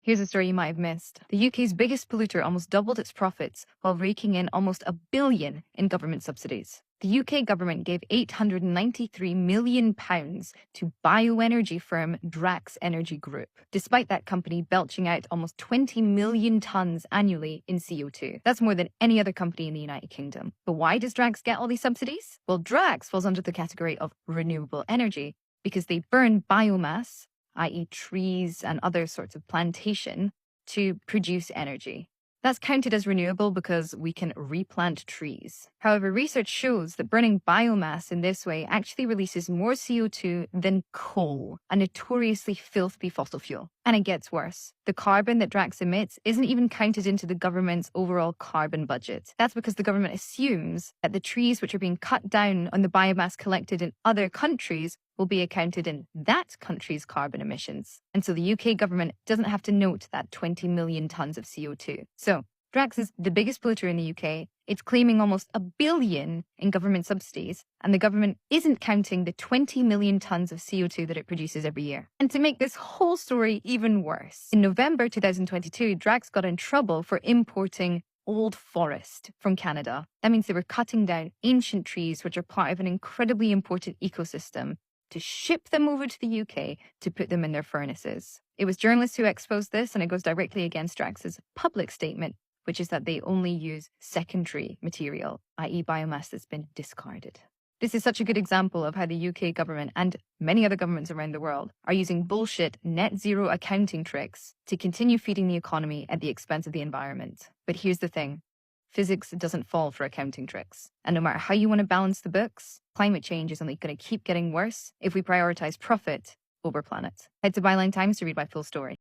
Here's a story you might have missed. The UK's biggest polluter almost doubled its profits while raking in almost £1 billion in government subsidies. The UK government gave £893 million to bioenergy firm Drax Energy Group, despite that company belching out almost 20 million tonnes annually in CO2. That's more than any other company in the United Kingdom. But why does Drax get all these subsidies? Well, Drax falls under the category of renewable energy because they burn biomass, i.e. trees and other sorts of plantation, to produce energy. That's counted as renewable because we can replant trees. However, research shows that burning biomass in this way actually releases more CO2 than coal, a notoriously filthy fossil fuel. And it gets worse. The carbon that Drax emits isn't even counted into the government's overall carbon budget. That's because the government assumes that the trees which are being cut down on the biomass collected in other countries will be accounted in that country's carbon emissions. And so the UK government doesn't have to note that 20 million tonnes of CO2. So Drax is the biggest polluter in the UK. It's claiming almost £1 billion in government subsidies, and the government isn't counting the 20 million tonnes of CO2 that it produces every year. And to make this whole story even worse, in November 2022, Drax got in trouble for importing old forest from Canada. That means they were cutting down ancient trees, which are part of an incredibly important ecosystem, to ship them over to the UK to put them in their furnaces. It was journalists who exposed this, and it goes directly against Drax's public statement, which is that they only use secondary material, i.e. biomass that's been discarded. This is such a good example of how the UK government and many other governments around the world are using bullshit net zero accounting tricks to continue feeding the economy at the expense of the environment. But here's the thing. Physics doesn't fall for accounting tricks. And no matter how you want to balance the books, climate change is only going to keep getting worse if we prioritize profit over planet. Head to Byline Times to read my full story.